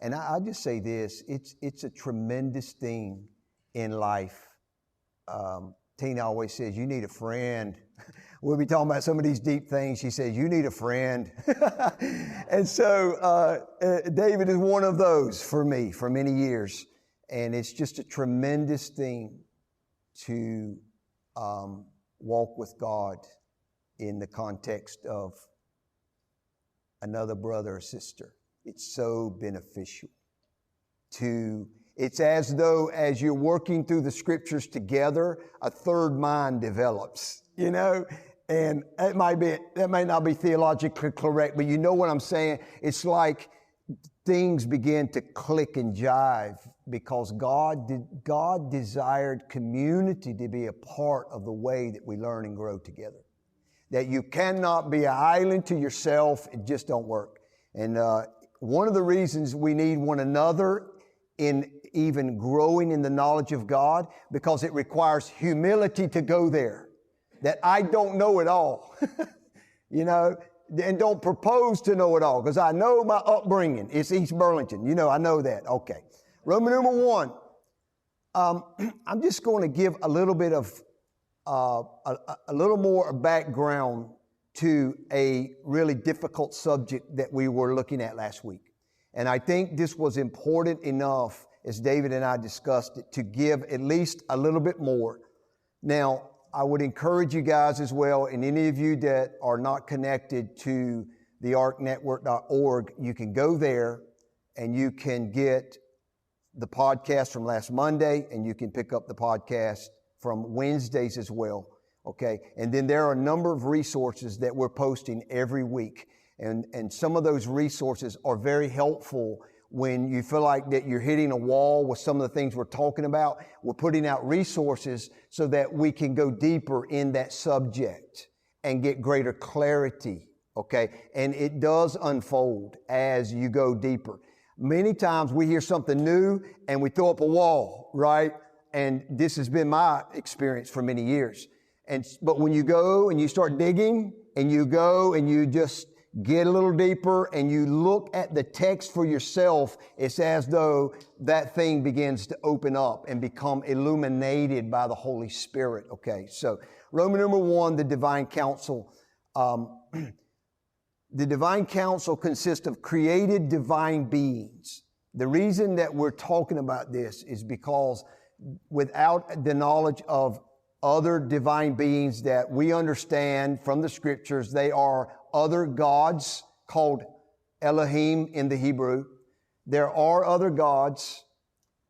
And I just say this, it's a tremendous thing in life. Tina always says, you need a friend. We'll be talking about some of these deep things. She says, you need a friend. And so David is one of those for me for many years. And it's just a tremendous thing to walk with God in the context of another brother or sister. It's so beneficial it's as though as you're working through the scriptures together, a third mind develops, you know, and that may not be theologically correct, but you know what I'm saying? It's like things begin to click and jive because God desired community to be a part of the way that we learn and grow together. That you cannot be an island to yourself. It just don't work. And one of the reasons we need one another in even growing in the knowledge of God, because it requires humility to go there. That I don't know it all, you know, and don't propose to know it all, because I know my upbringing. It's East Burlington. You know, I know that. Okay. Roman numeral 1. I'm just going to give a little bit of a little more background to a really difficult subject that we were looking at last week. And I think this was important enough, as David and I discussed it, to give at least a little bit more. Now, I would encourage you guys as well, and any of you that are not connected to the arcnetwork.org, you can go there and you can get the podcast from last Monday, and you can pick up the podcast from Wednesdays as well. Okay. And then there are a number of resources that we're posting every week. And some of those resources are very helpful when you feel like that you're hitting a wall with some of the things we're talking about. We're putting out resources so that we can go deeper in that subject and get greater clarity. Okay. And it does unfold as you go deeper. Many times we hear something new and we throw up a wall, right? And this has been my experience for many years. But when you go and you start digging and you go and you just get a little deeper and you look at the text for yourself, it's as though that thing begins to open up and become illuminated by the Holy Spirit. Okay, so Roman number 1, the divine counsel. The divine counsel consists of created divine beings. The reason that we're talking about this is because without the knowledge of other divine beings that we understand from the scriptures, they are other gods called Elohim in the Hebrew. There are other gods,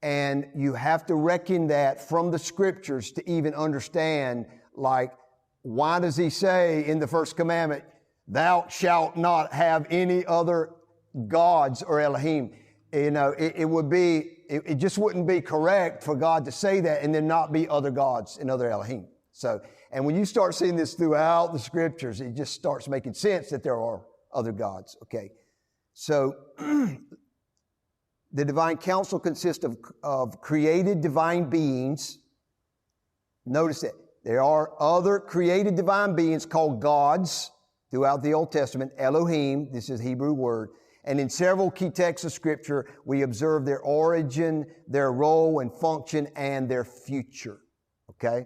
and you have to reckon that from the scriptures to even understand, like, why does he say in the first commandment, thou shalt not have any other gods or Elohim? You know, it just wouldn't be correct for God to say that and then not be other gods and other Elohim. So, and when you start seeing this throughout the scriptures, it just starts making sense that there are other gods. Okay. So, the divine counsel consists of created divine beings. Notice that there are other created divine beings called gods throughout the Old Testament. Elohim, this is a Hebrew word. And in several key texts of Scripture, we observe their origin, their role and function, and their future. Okay?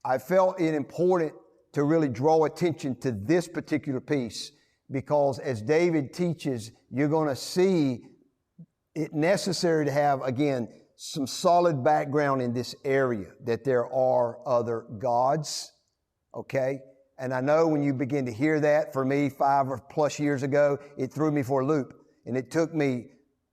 I felt it important to really draw attention to this particular piece because as David teaches, you're going to see it necessary to have, again, some solid background in this area, that there are other gods. Okay? And I know when you begin to hear that, for me, 5 or plus years ago, it threw me for a loop. And it took me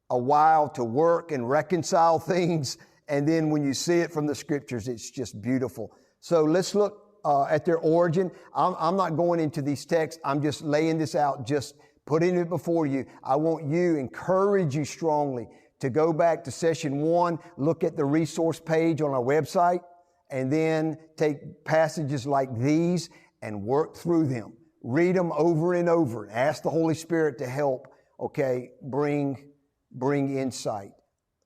a while to work and reconcile things. And then when you see it from the scriptures, it's just beautiful. So let's look at their origin. I'm not going into these texts. I'm just laying this out, just putting it before you. I want you, encourage you strongly to go back to session 1, look at the resource page on our website, and then take passages like these and work through them. Read them over and over. Ask the Holy Spirit to help, okay, bring insight.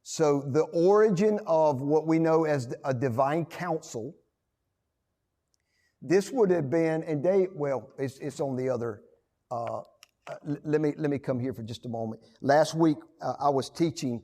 So the origin of what we know as a divine counsel, this would have been, and it's on the other let me come here for just a moment. Last week, I was teaching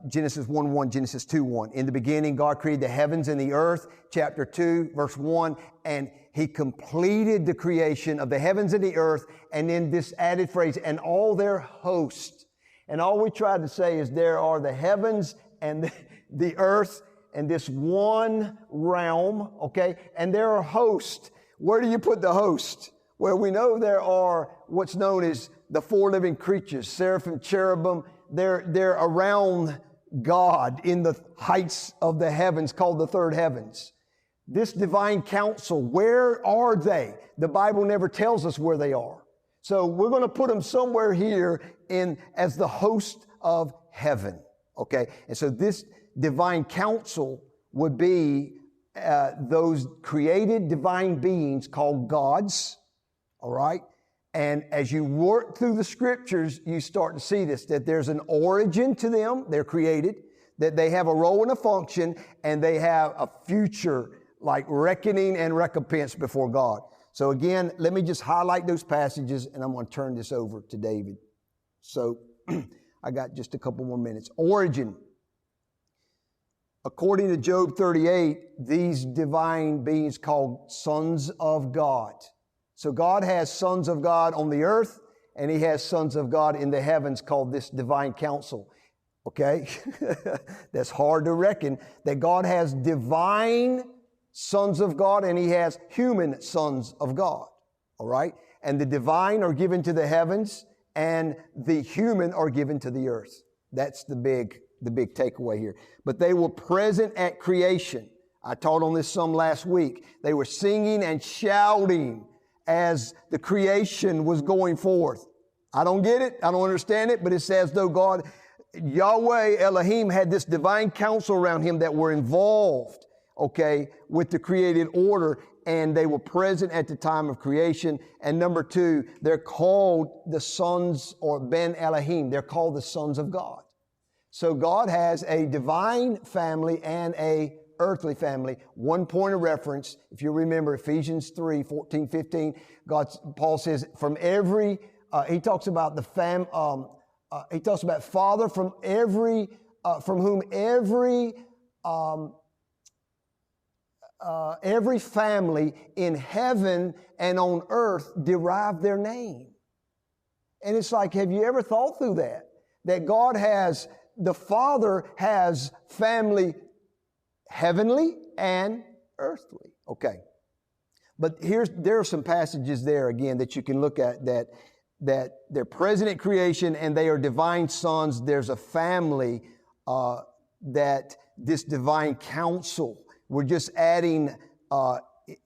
Genesis 1:1, Genesis 2:1. In the beginning, God created the heavens and the earth, chapter 2, verse 1, and He completed the creation of the heavens and the earth, and then this added phrase, and all their host. And all we tried to say is there are the heavens and the earth and this one realm, okay? And there are hosts. Where do you put the host? Well, we know there are what's known as the four living creatures, seraphim, cherubim. They're around God in the heights of the heavens called the third heavens. This divine council, where are they? The Bible never tells us where they are. So we're going to put them somewhere here as the host of heaven. Okay. And so this divine council would be those created divine beings called gods. All right. And as you work through the scriptures, you start to see this, that there's an origin to them. They're created, that they have a role and a function, and they have a future like reckoning and recompense before God. So again, let me just highlight those passages, and I'm going to turn this over to David. So I got just a couple more minutes. Origin. According to Job 38, these divine beings called sons of God. So God has sons of God on the earth, and He has sons of God in the heavens called this divine council. Okay? That's hard to reckon, that God has divine sons of God and He has human sons of God. All right? And the divine are given to the heavens and the human are given to the earth. That's the big takeaway here. But they were present at creation. I taught on this some last week. They were singing and shouting as the creation was going forth. I don't get it. I don't understand it, but it says though God, Yahweh Elohim had this divine council around Him that were involved, okay, with the created order, and they were present at the time of creation. And number two, they're called the sons, or Ben Elohim. They're called the sons of God. So God has a divine family and a earthly family. One point of reference, if you remember Ephesians 3, 14, 15, Paul says, from every, he talks about he talks about Father from whom every family in heaven and on earth derive their name. And it's like, have you ever thought through that? That God has, the Father has family heavenly and earthly. Okay. But there are some passages there again that you can look at that they're present at creation and they are divine sons. There's a family that this divine counsel, we're just adding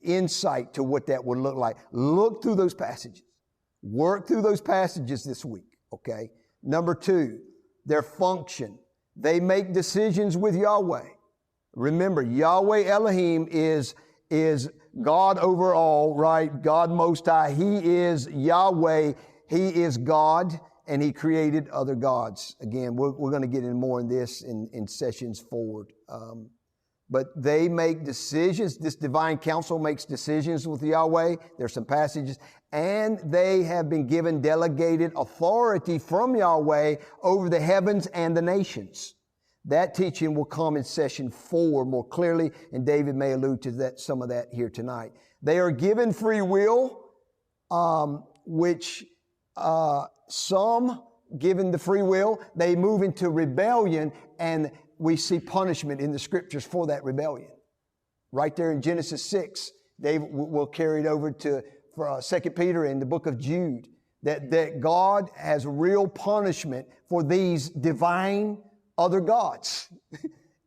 insight to what that would look like. Look through those passages. Work through those passages this week. Okay. Number two, their function. They make decisions with Yahweh. Remember, Yahweh Elohim is God over all, right? God Most High. He is Yahweh. He is God, and He created other gods. Again, we're going to get in more in this in sessions forward. But they make decisions. This divine council makes decisions with Yahweh. There's some passages. And they have been given delegated authority from Yahweh over the heavens and the nations. That teaching will come in session 4 more clearly, and David may allude to some of that here tonight. They are given free will, which some, given the free will, they move into rebellion, and we see punishment in the scriptures for that rebellion. Right there in Genesis 6, David will carry it over to 2 Peter in the book of Jude, that God has real punishment for these divine other gods.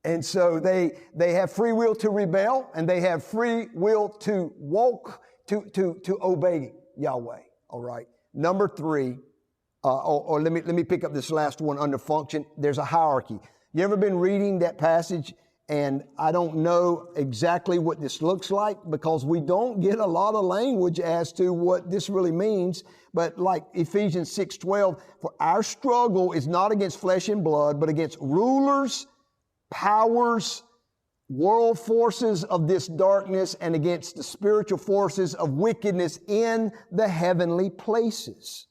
And so they have free will to rebel, and they have free will to walk, to obey Yahweh. All right. Number 3, or let me pick up this last one under function. There's a hierarchy. You ever been reading that passage? And I don't know exactly what this looks like because we don't get a lot of language as to what this really means. But like Ephesians 6:12, for our struggle is not against flesh and blood, but against rulers, powers, world forces of this darkness, and against the spiritual forces of wickedness in the heavenly places.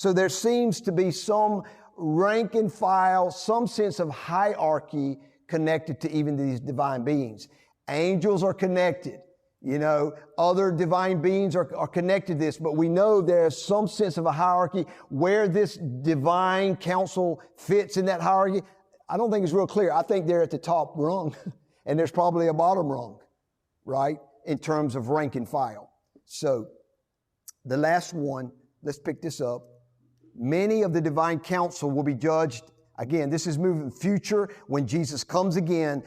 So there seems to be some rank and file, some sense of hierarchy connected to even these divine beings. Angels are connected. You know, other divine beings are connected to this, but we know there's some sense of a hierarchy. Where this divine council fits in that hierarchy, I don't think it's real clear. I think they're at the top rung, and there's probably a bottom rung, right, in terms of rank and file. So the last one, let's pick this up. Many of the divine council will be judged. Again, this is moving future when Jesus comes again.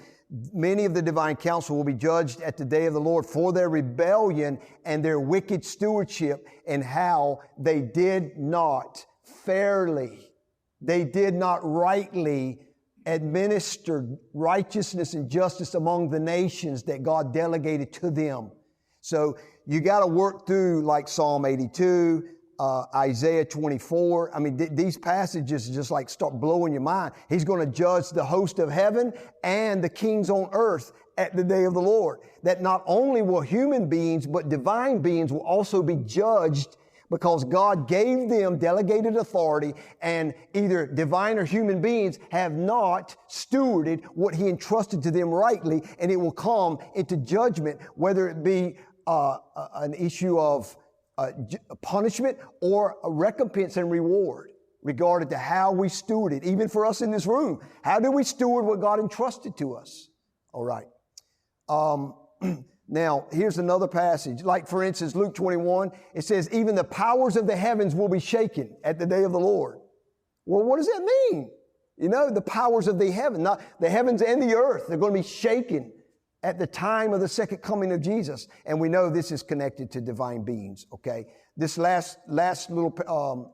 Many of the divine council will be judged at the day of the Lord for their rebellion and their wicked stewardship and how they did not fairly, they did not rightly administer righteousness and justice among the nations that God delegated to them. So you got to work through like Psalm 82, Isaiah 24. I mean, these passages just like start blowing your mind. He's going to judge the host of heaven and the kings on earth at the day of the Lord. That not only will human beings, but divine beings will also be judged because God gave them delegated authority, and either divine or human beings have not stewarded what He entrusted to them rightly, and it will come into judgment, whether it be an issue of punishment or a recompense and reward regarding to how we steward it. Even for us in this room, how do we steward what God entrusted to us? All right. Now, here's another passage. Like, for instance, Luke 21, it says, even the powers of the heavens will be shaken at the day of the Lord. Well, what does that mean? You know, the powers of the heaven, not the heavens and the earth, they're going to be shaken at the time of the second coming of Jesus. And we know this is connected to divine beings, okay? This last little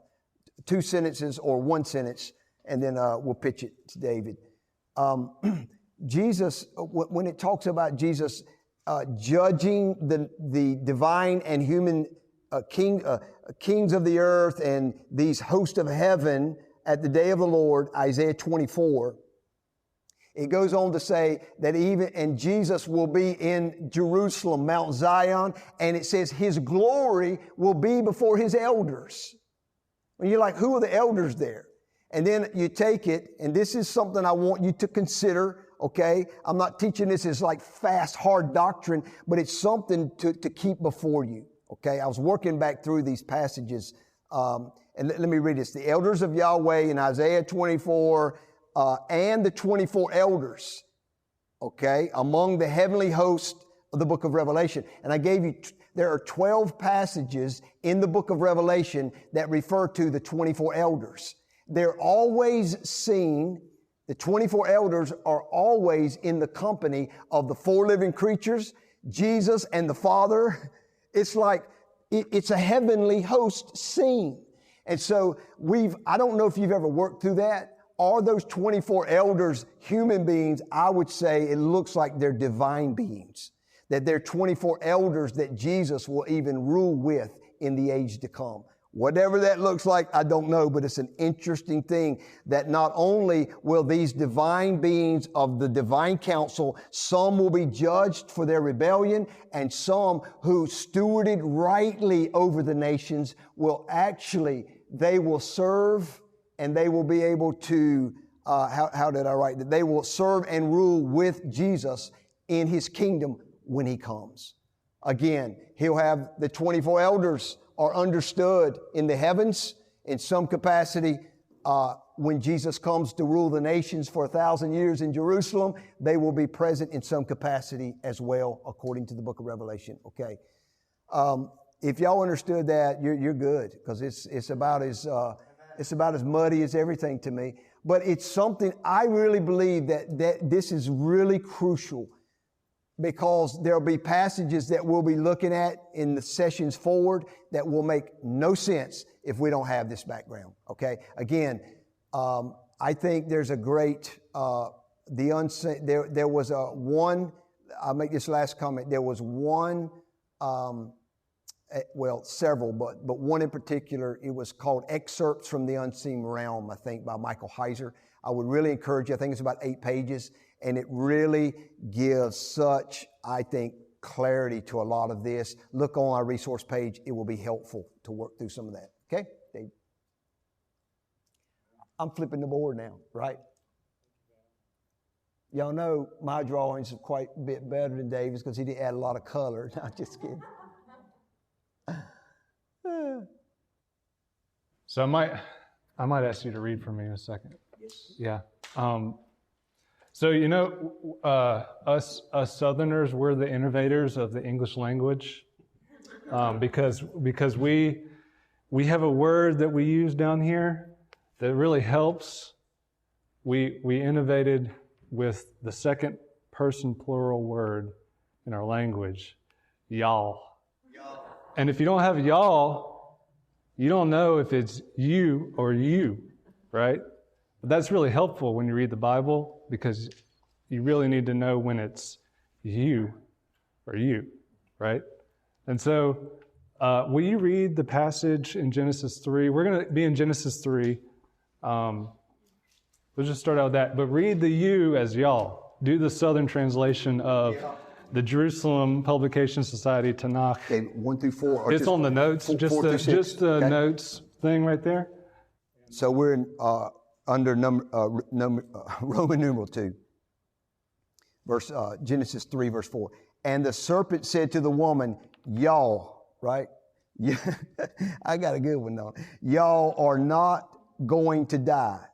two sentences or one sentence, and then we'll pitch it to David. Jesus, when it talks about Jesus judging the divine and human kings of the earth and these hosts of heaven at the day of the Lord, Isaiah 24, it goes on to say that and Jesus will be in Jerusalem, Mount Zion, and it says His glory will be before His elders. And you're like, who are the elders there? And then you take it, and this is something I want you to consider, okay? I'm not teaching this as like fast, hard doctrine, but it's something to keep before you, okay? I was working back through these passages, and let me read this. The elders of Yahweh in Isaiah 24, and the 24 elders, okay, among the heavenly host of the book of Revelation. And I gave you, there are 12 passages in the book of Revelation that refer to the 24 elders. They're always seen, the 24 elders are always in the company of the four living creatures, Jesus and the Father. It's like, it's a heavenly host scene. And so I don't know if you've ever worked through that. Are those 24 elders human beings? I would say it looks like they're divine beings, that they're 24 elders that Jesus will even rule with in the age to come. Whatever that looks like, I don't know, but it's an interesting thing that not only will these divine beings of the divine council, some will be judged for their rebellion, and some who stewarded rightly over the nations they will serve, and they will be able to, how did I write that? They will serve and rule with Jesus in His kingdom when He comes. Again, He'll have the 24 elders are understood in the heavens in some capacity. When Jesus comes to rule the nations for 1,000 years in Jerusalem, they will be present in some capacity as well, according to the book of Revelation. Okay. If y'all understood that, you're good, because it's about as muddy as everything to me. But it's something I really believe that this is really crucial, because there'll be passages that we'll be looking at in the sessions forward that will make no sense if we don't have this background. Okay. Again, I think there's a great, there was I'll make this last comment. There was one, several, but one in particular, it was called Excerpts from the Unseen Realm, I think, by Michael Heiser. I would really encourage you. I think it's about 8 pages, and it really gives such, I think, clarity to a lot of this. Look on our resource page. It will be helpful to work through some of that. Okay? Dave? I'm flipping the board now, right? Y'all know my drawings are quite a bit better than David's because he didn't add a lot of color. No, I'm just kidding. So I might ask you to read for me in a second. Yes. Yeah. So us Southerners, we're the innovators of the English language, because we have a word that we use down here that really helps. We innovated with the second person plural word in our language, y'all. And if you don't have y'all, you don't know if it's you or you, right? But that's really helpful when you read the Bible, because you really need to know when it's you or you, right? And so will you read the passage in Genesis 3? We're going to be in Genesis 3. We'll just start out with that. But read the you as y'all. Do the Southern translation of the Jerusalem Publication Society Tanakh. Okay, 1 through 4. It's on the notes, just the okay. Notes thing right there. So we're in, under Roman numeral 2. Genesis 3, verse 4. And the serpent said to the woman, y'all, right? Yeah, I got a good one though. Y'all are not going to die.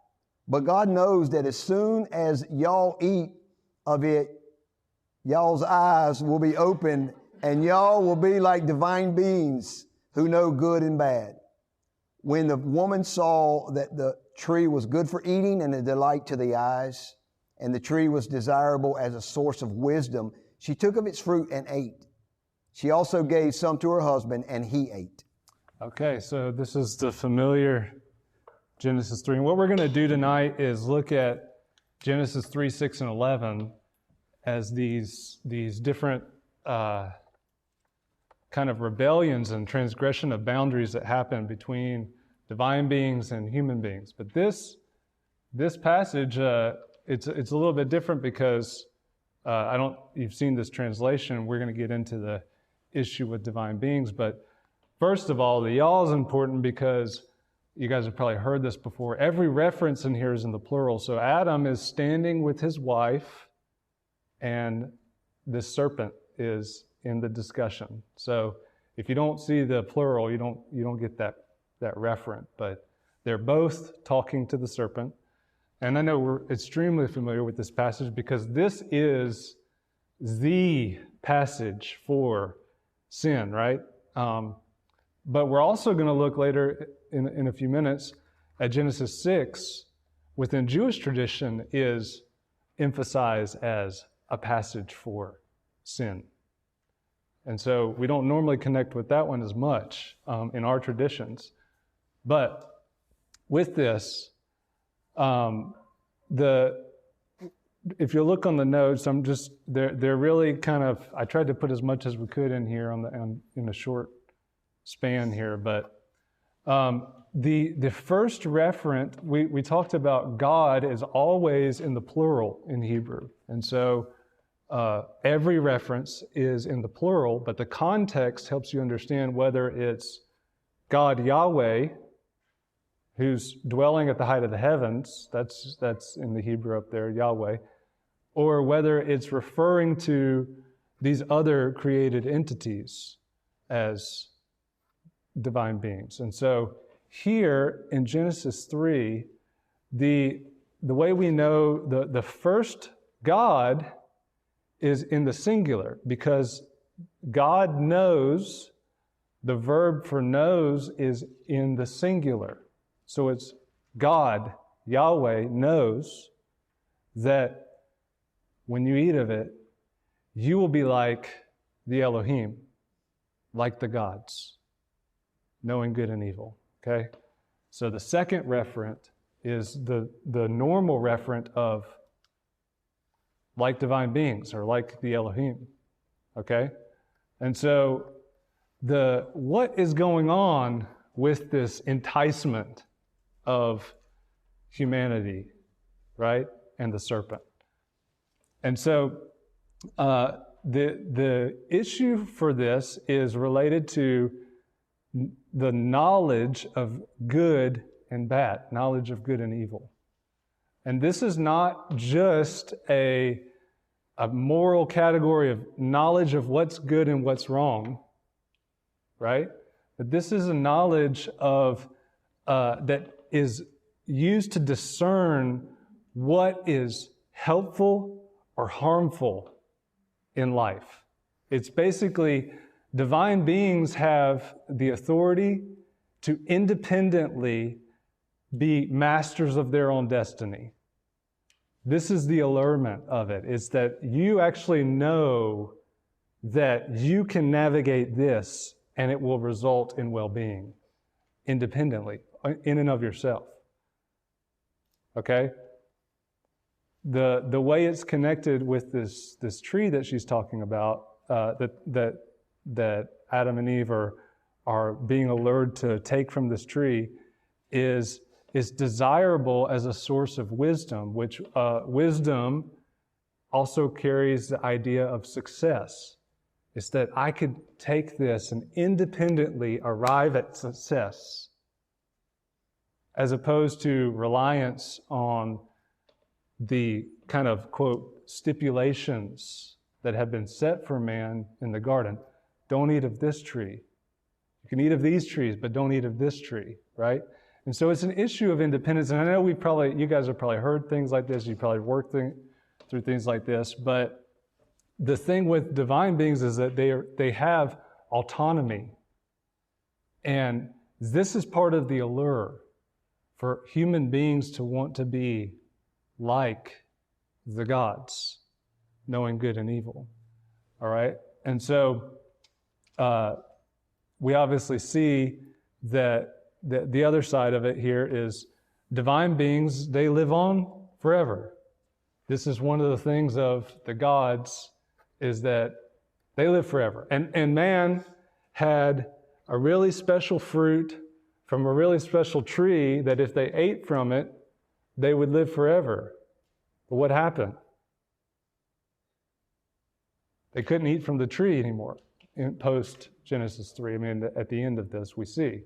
But God knows that as soon as y'all eat of it, y'all's eyes will be opened and y'all will be like divine beings who know good and bad. When the woman saw that the tree was good for eating and a delight to the eyes, and the tree was desirable as a source of wisdom, she took of its fruit and ate. She also gave some to her husband, and he ate. Okay, so this is the familiar Genesis 3. And what we're going to do tonight is look at Genesis 3, 6, and 11 as these different kind of rebellions and transgression of boundaries that happen between divine beings and human beings. But this passage, it's a little bit different because you've seen this translation. We're going to get into the issue with divine beings. But first of all, the y'all is important because you guys have probably heard this before. Every reference in here is in the plural. So Adam is standing with his wife, and this serpent is in the discussion. So if you don't see the plural, you don't get that referent. But they're both talking to the serpent. And I know we're extremely familiar with this passage because this is the passage for sin, right? But we're also going to look later in a few minutes at Genesis 6, within Jewish tradition, is emphasized as a passage for sin. And so we don't normally connect with that one as much in our traditions. But with this, if you look on the notes, they're really kind of, I tried to put as much as we could in here in a short span here, but the first referent, we talked about God is always in the plural in Hebrew. And so every reference is in the plural, but the context helps you understand whether it's God Yahweh, who's dwelling at the height of the heavens, that's in the Hebrew up there, Yahweh, or whether it's referring to these other created entities as divine beings. And so here in Genesis 3, the way we know the first God is in the singular, because God knows, the verb for knows is in the singular. So it's God, Yahweh, knows that when you eat of it, you will be like the Elohim, like the gods, knowing good and evil, okay? So the second referent is the normal referent of like divine beings or like the Elohim, okay? And so what is going on with this enticement of humanity, right? And the serpent. And so the issue for this is related to the knowledge of good and bad, knowledge of good and evil. And this is not just a moral category of knowledge of what's good and what's wrong, right? But this is a knowledge of that is used to discern what is helpful or harmful in life. It's basically divine beings have the authority to independently be masters of their own destiny. This is the allurement of it, is that you actually know that you can navigate this and it will result in well-being independently, in and of yourself. Okay? The way it's connected with this tree that she's talking about, that Adam and Eve are being allured to take from this tree, is desirable as a source of wisdom, which wisdom also carries the idea of success. It's that I could take this and independently arrive at success, as opposed to reliance on the kind of, quote, stipulations that have been set for man in the garden. Don't eat of this tree. You can eat of these trees, but don't eat of this tree, right? And so it's an issue of independence. And I know you guys have probably heard things like this. You probably worked through things like this. But the thing with divine beings is that they have autonomy. And this is part of the allure for human beings to want to be like the gods, knowing good and evil. All right? And so we obviously see that the other side of it here is divine beings, they live on forever. This is one of the things of the gods, is that they live forever. And man had a really special fruit from a really special tree that if they ate from it, they would live forever. But what happened? They couldn't eat from the tree anymore in post Genesis 3. I mean, at the end of this, we see.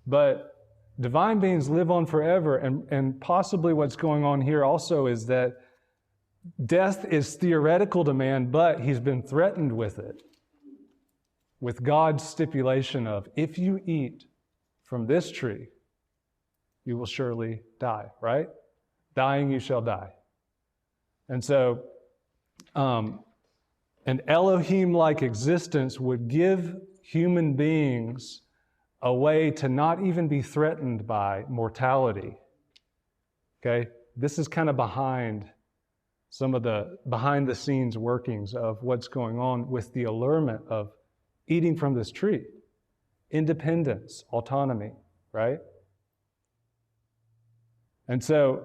But divine beings live on forever, and possibly what's going on here also is that death is theoretical to man, but he's been threatened with it, with God's stipulation of, if you eat from this tree, you will surely die, right? Dying, you shall die. And so, an Elohim-like existence would give human beings a way to not even be threatened by mortality. Okay? This is kind of behind some of the behind-the-scenes workings of what's going on with the allurement of eating from this tree. Independence, autonomy, right? And so,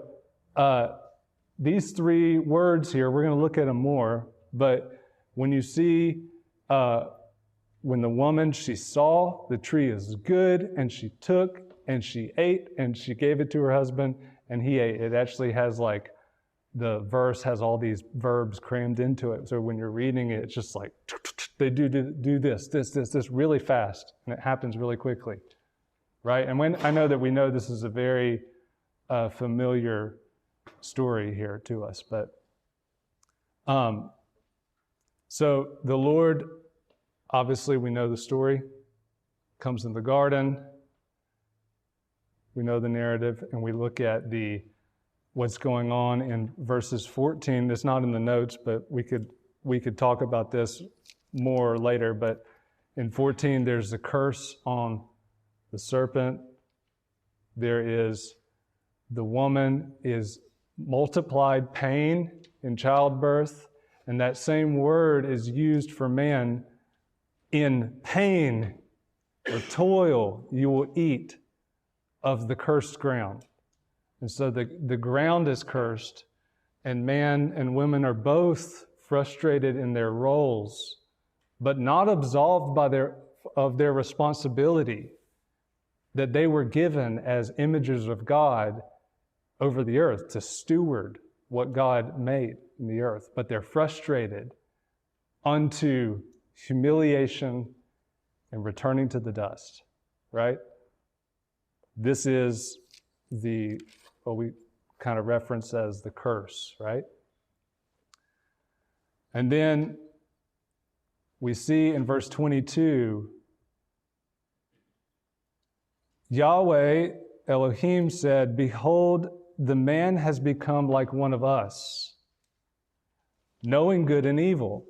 these three words here, we're going to look at them more, but when you see, when the woman, she saw the tree is good, and she took, and she ate, and she gave it to her husband, and he ate. It actually has like, the verse has all these verbs crammed into it. So when you're reading it, it's just like, they do this really fast, and it happens really quickly, right? And when I know that we know this is a very familiar story here to us, but so the Lord, obviously we know the story, comes in the garden. We know the narrative, and we look at what's going on in verses 14. It's not in the notes, but we could talk about this more later. But in 14, there's the curse on the serpent. There is the woman is multiplied pain in childbirth, and that same word is used for man. In pain or toil, you will eat of the cursed ground. And so the ground is cursed, and man and women are both frustrated in their roles, but not absolved of their responsibility that they were given as images of God over the earth to steward what God made in the earth. But they're frustrated unto humiliation and returning to the dust, right? This is what we kind of reference as the curse, right? And then we see in verse 22, Yahweh Elohim said, "Behold, the man has become like one of us, knowing good and evil.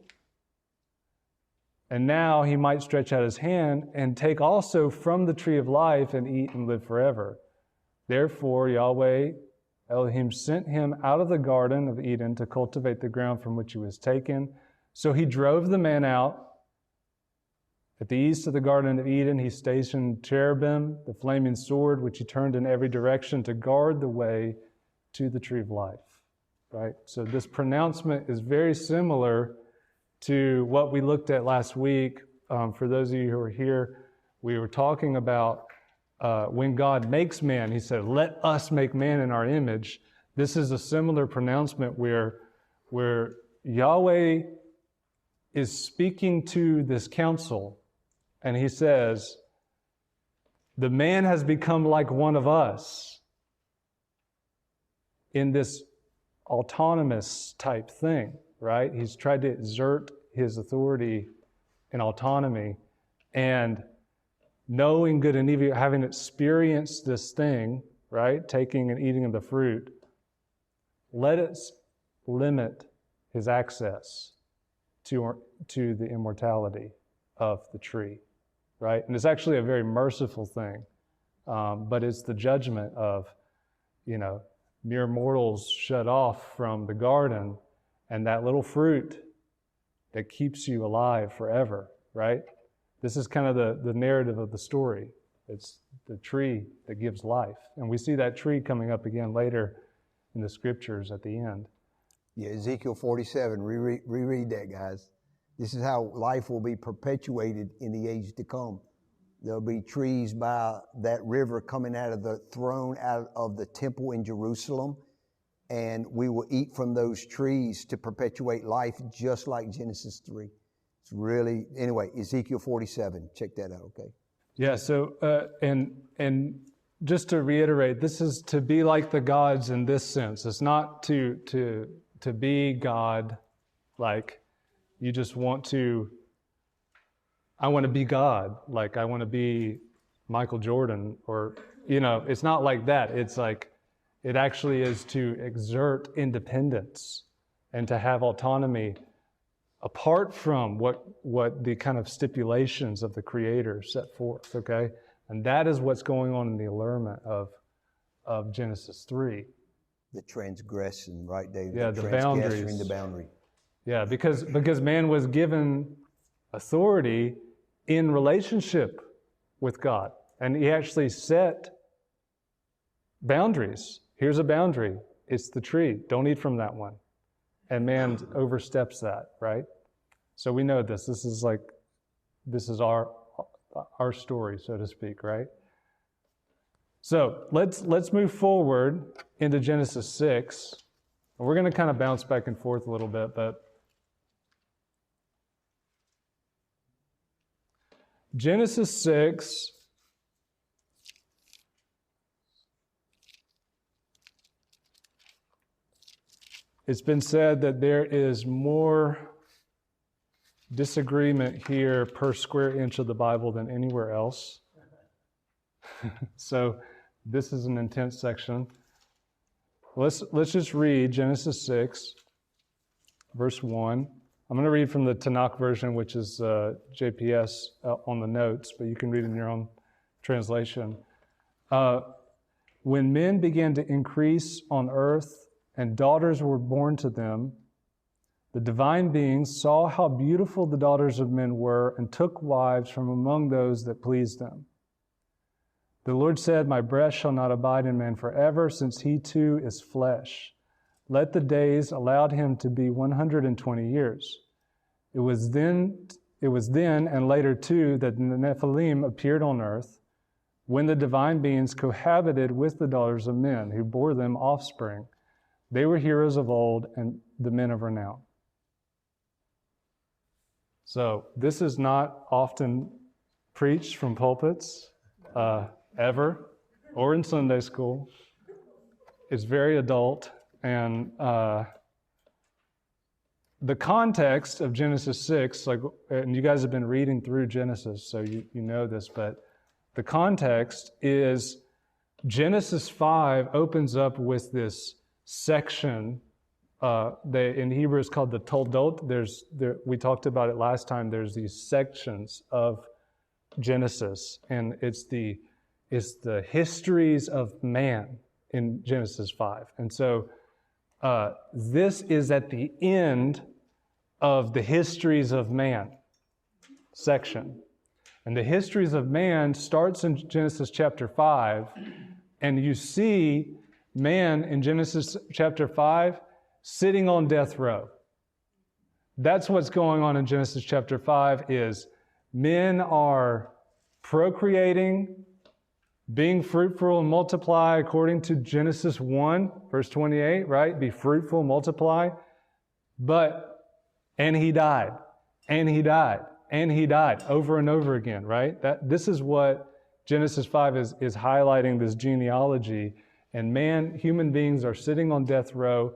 And now he might stretch out his hand and take also from the tree of life and eat and live forever. Therefore, Yahweh Elohim sent him out of the Garden of Eden to cultivate the ground from which he was taken. So he drove the man out. At the east of the Garden of Eden, he stationed cherubim, the flaming sword, which he turned in every direction to guard the way to the tree of life." Right? So this pronouncement is very similar to what we looked at last week. For those of you who were here, we were talking about when God makes man, he said, "Let us make man in our image." This is a similar pronouncement where Yahweh is speaking to this council, and he says, the man has become like one of us in this autonomous type thing, right? He's tried to exert his authority and autonomy, and knowing good and evil, having experienced this thing, right, taking and eating of the fruit, let it limit his access to the immortality of the tree, right? And it's actually a very merciful thing, but it's the judgment of, mere mortals shut off from the garden, and that little fruit that keeps you alive forever, right? This is kind of the narrative of the story. It's the tree that gives life. And we see that tree coming up again later in the scriptures at the end. Yeah, Ezekiel 47, reread that, guys. This is how life will be perpetuated in the age to come. There'll be trees by that river coming out of the throne, out of the temple in Jerusalem, and we will eat from those trees to perpetuate life, just like Genesis 3. It's really, anyway, Ezekiel 47, check that out, okay? Yeah, so, and just to reiterate, this is to be like the gods in this sense. It's not to be God, like you just want to, I want to be God, like I want to be Michael Jordan, or, it's not like that. It's like, it actually is to exert independence and to have autonomy apart from what the kind of stipulations of the Creator set forth, okay? And that is what's going on in the allurement of Genesis 3. The transgression, right, David? Yeah, the boundaries. The boundary. Yeah, because man was given authority in relationship with God. And he actually set boundaries. Here's a boundary. It's the tree. Don't eat from that one. And man oversteps that, right? So we know this. This is our story, so to speak, right? So let's move forward into Genesis 6. We're going to kind of bounce back and forth a little bit, but Genesis 6, it's been said that there is more disagreement here per square inch of the Bible than anywhere else. So this is an intense section. Let's just read Genesis 6, verse 1. I'm going to read from the Tanakh version, which is JPS on the notes, but you can read in your own translation. When men began to increase on earth and daughters were born to them, the divine beings saw how beautiful the daughters of men were and took wives from among those that pleased them. The Lord said, "My breath shall not abide in man forever, since he too is flesh. Let the days allowed him to be 120 years. It was then and later too that the Nephilim appeared on earth, when the divine beings cohabited with the daughters of men, who bore them offspring. They were heroes of old and the men of renown." So this is not often preached from pulpits, ever, or in Sunday school. it's very adult, and the context of Genesis 6, and you guys have been reading through Genesis, so you know this, but the context is Genesis 5 opens up with this section in Hebrew is called the Toldot. We talked about it last time. There's these sections of Genesis, and it's the histories of man in Genesis 5. And so this is at the end of the histories of man section. And the histories of man starts in Genesis chapter 5, and you see man in Genesis chapter 5 sitting on death row. That's what's going on in Genesis chapter 5 is men are procreating, being fruitful and multiply according to Genesis 1, verse 28, right? Be fruitful, multiply. And he died, and he died, and he died over and over again, right? This is what Genesis 5 is highlighting, this genealogy. And human beings are sitting on death row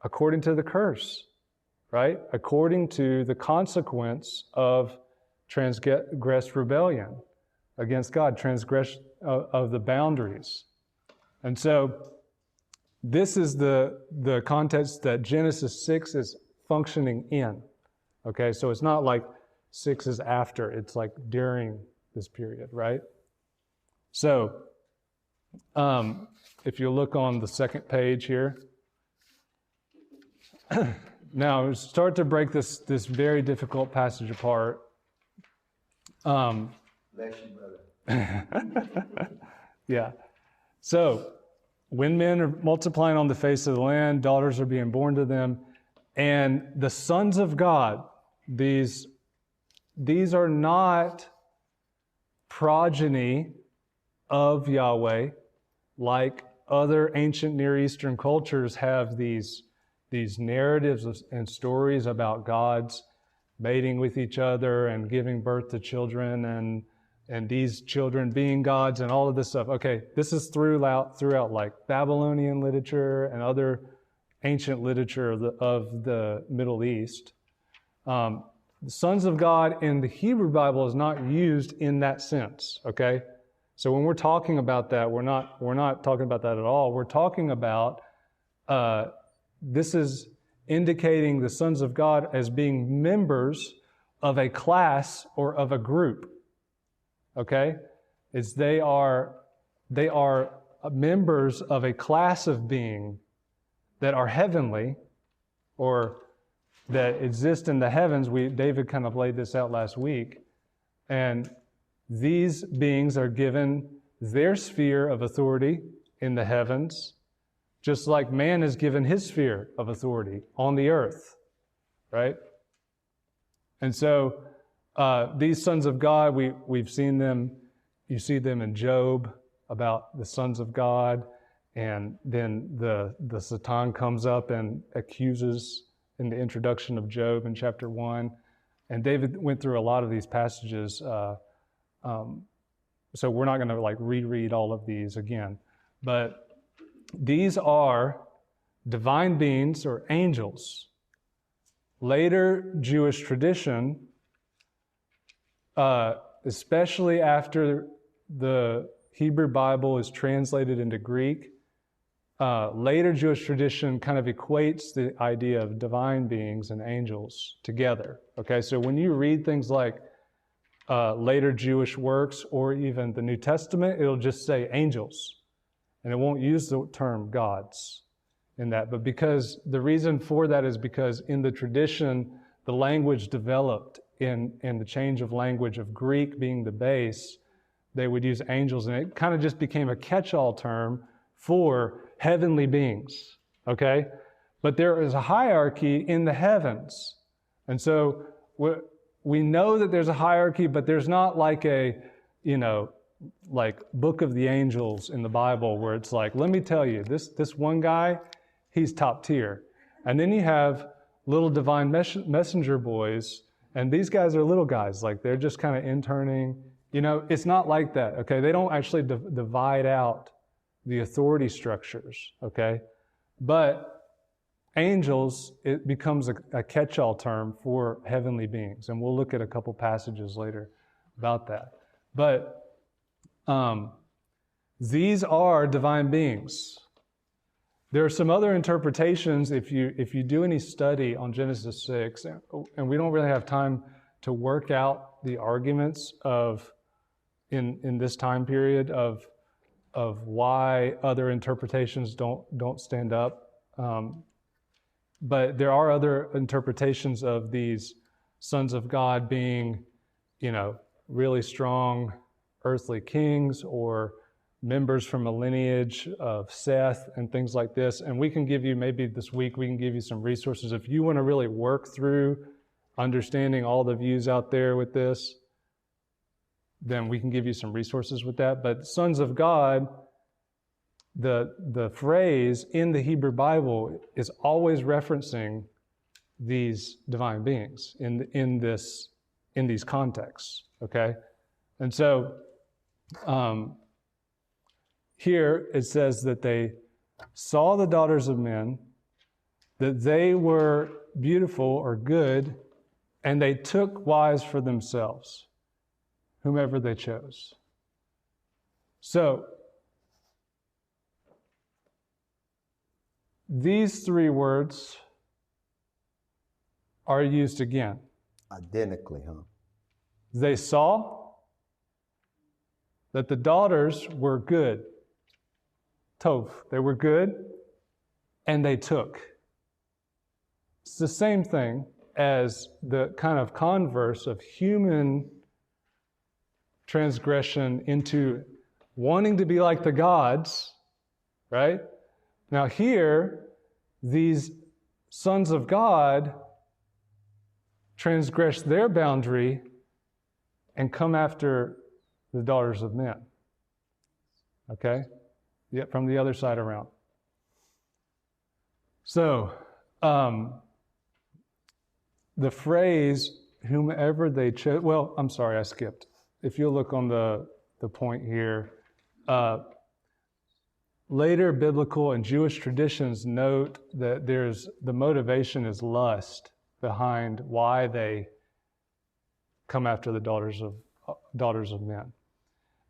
according to the curse, right? According to the consequence of transgressed rebellion against God, transgression of the boundaries. And so this is the context that Genesis 6 is functioning in. Okay, so it's not like 6 is after, it's like during this period, right? So if you look on the second page here, now start to break this very difficult passage apart. Bless you, brother. Yeah. So when men are multiplying on the face of the land, daughters are being born to them, and the sons of God, these are not progeny of Yahweh, like other ancient Near Eastern cultures have these narratives and stories about gods mating with each other and giving birth to children and these children being gods and all of this stuff. Okay, this is throughout like Babylonian literature and other ancient literature of the Middle East. The sons of God in the Hebrew Bible is not used in that sense, okay? So when we're talking about that, we're not talking about that at all. We're talking about, this is indicating the sons of God as being members of a class or of a group, okay? They are members of a class of being that are heavenly or that exist in the heavens. David kind of laid this out last week. And these beings are given their sphere of authority in the heavens, just like man is given his sphere of authority on the earth, right? And so these sons of God, we've seen them, you see them in Job about the sons of God, and then the Satan comes up and accuses in the introduction of Job in chapter 1. And David went through a lot of these passages, so we're not going to like reread all of these again. But these are divine beings or angels. Later Jewish tradition, especially after the Hebrew Bible is translated into Greek, later Jewish tradition kind of equates the idea of divine beings and angels together. Okay, so when you read things like later Jewish works or even the New Testament, it'll just say angels, and it won't use the term gods in that. But because the reason for that is because in the tradition, the language developed in the change of language of Greek being the base, they would use angels, and it kind of just became a catch-all term for heavenly beings, okay? But there is a hierarchy in the heavens. And so we know that there's a hierarchy, but there's not like a, like book of the angels in the Bible where it's like, let me tell you, this one guy, he's top tier. And then you have little divine messenger boys, and these guys are little guys, like they're just kind of interning. It's not like that, okay? They don't actually divide out the authority structures, okay? But angels, it becomes a catch-all term for heavenly beings, and we'll look at a couple passages later about that. But these are divine beings. There are some other interpretations if you do any study on Genesis 6, and we don't really have time to work out the arguments of in this time period of why other interpretations don't stand up. But there are other interpretations of these sons of God being, really strong earthly kings or members from a lineage of Seth and things like this. And we can give you, maybe this week, we can give you some resources. If you want to really work through understanding all the views out there with this, then we can give you some resources with that. But sons of God, the phrase in the Hebrew Bible is always referencing these divine beings in these contexts, okay? And so here it says that they saw the daughters of men, that they were beautiful or good, and they took wives for themselves, whomever they chose. So these three words are used again. Identically, huh? They saw that the daughters were good. Tov, they were good, and they took. It's the same thing as the kind of converse of human transgression into wanting to be like the gods, right? Now here, these sons of God transgress their boundary and come after the daughters of men. Okay? Yeah, from the other side around. So, the phrase, whomever they chose, well, I'm sorry, I skipped. If you'll look on the point here, later biblical and Jewish traditions note that the motivation is lust behind why they come after the daughters of men.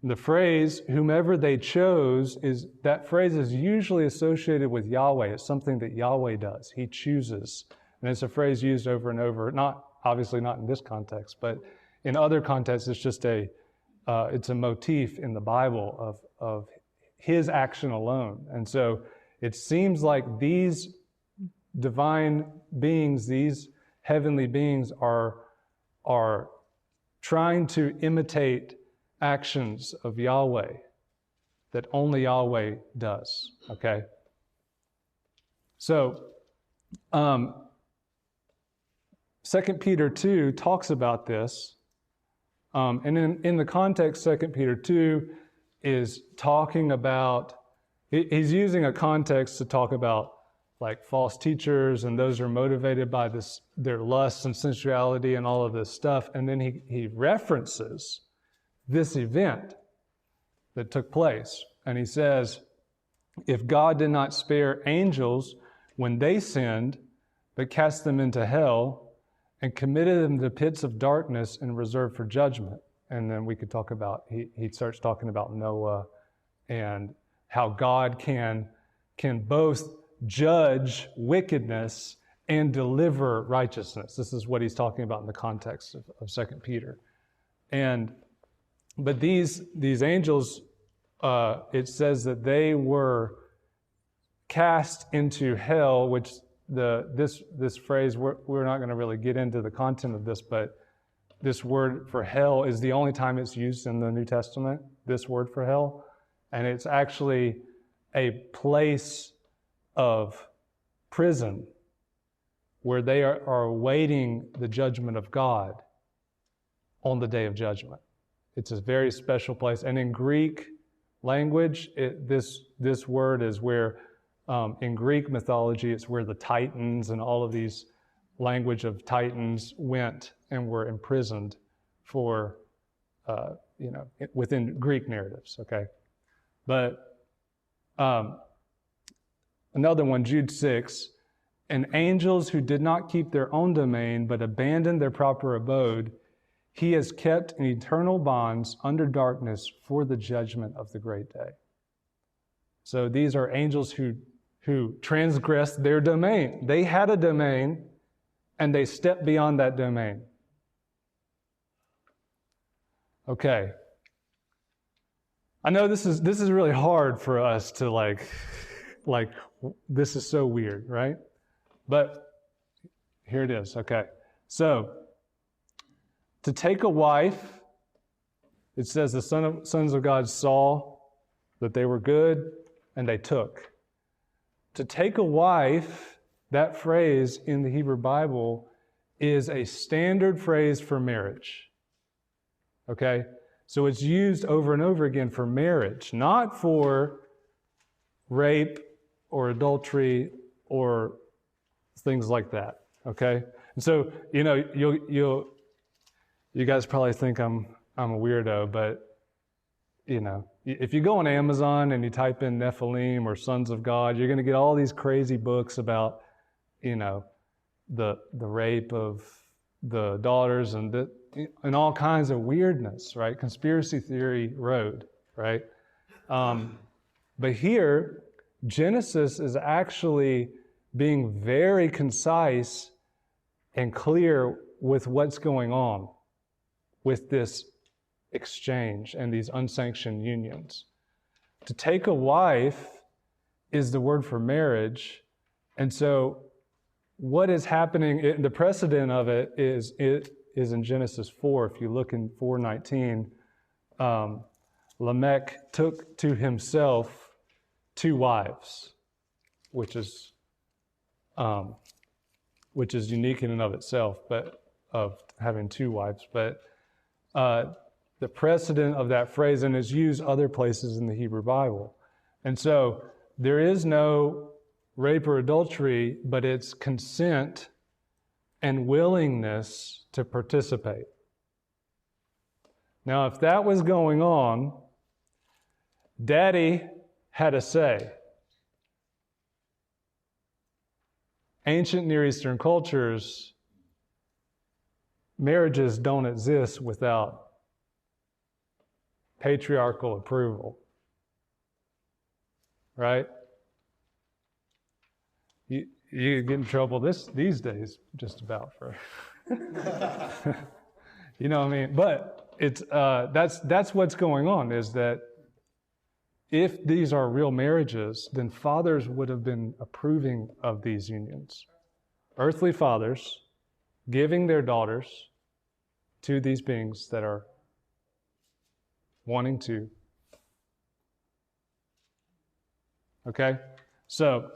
And the phrase, whomever they chose, that phrase is usually associated with Yahweh. It's something that Yahweh does. He chooses. And it's a phrase used over and over, obviously not in this context, but in other contexts, it's just it's a motif in the Bible of his action alone. And so it seems like these divine beings, these heavenly beings are trying to imitate actions of Yahweh that only Yahweh does, okay? So, 2 Peter 2 talks about this, and in the context, 2 Peter 2 is talking about, he's using a context to talk about like false teachers, and those are motivated by their lust and sensuality and all of this stuff, and then he references this event that took place, and he says, if God did not spare angels when they sinned, but cast them into hell and committed them to pits of darkness and reserved for judgment. And then we could talk about, he starts talking about Noah and how God can both judge wickedness and deliver righteousness. This is what he's talking about in the context of 2 Peter. But these angels, it says that they were cast into hell, which this phrase, we're not going to really get into the content of this, but this word for hell is the only time it's used in the New Testament, this word for hell. And it's actually a place of prison where they are awaiting the judgment of God on the day of judgment. It's a very special place. And in Greek language, this word is where, in Greek mythology, it's where the Titans and all of these language of Titans went and were imprisoned for, within Greek narratives, okay? But Another one, Jude 6, and angels who did not keep their own domain, but abandoned their proper abode, he has kept in eternal bonds under darkness for the judgment of the great day. So these are angels who transgressed their domain. They had a domain, and they stepped beyond that domain. Okay. I know this is really hard for us to like this is so weird, right? But here it is. Okay. So to take a wife, it says the sons of God saw that they were good and they took. To take a wife, that phrase in the Hebrew Bible is a standard phrase for marriage. Okay? So it's used over and over again for marriage, not for rape or adultery or things like that. Okay? And so, you guys probably think I'm a weirdo, but if you go on Amazon and you type in Nephilim or Sons of God, you're going to get all these crazy books about, the rape of the daughters and all kinds of weirdness, right? Conspiracy theory road, right? But here, Genesis is actually being very concise and clear with what's going on with this exchange and these unsanctioned unions. To take a wife is the word for marriage. And so what is happening, the precedent of it is in Genesis 4. If you look in 4:19, Lamech took to himself 2 wives, which is unique in and of itself, but of having 2 wives. But the precedent of that phrase, and is used other places in the Hebrew Bible. And so there is no rape or adultery, but it's consent and willingness to participate. Now, if that was going on, Daddy had a say. Ancient Near Eastern cultures, marriages don't exist without patriarchal approval, right? You get in trouble these days just about for, you know what I mean? But it's that's what's going on, is that if these are real marriages, then fathers would have been approving of these unions. Earthly fathers giving their daughters to these beings that are wanting to. Okay? So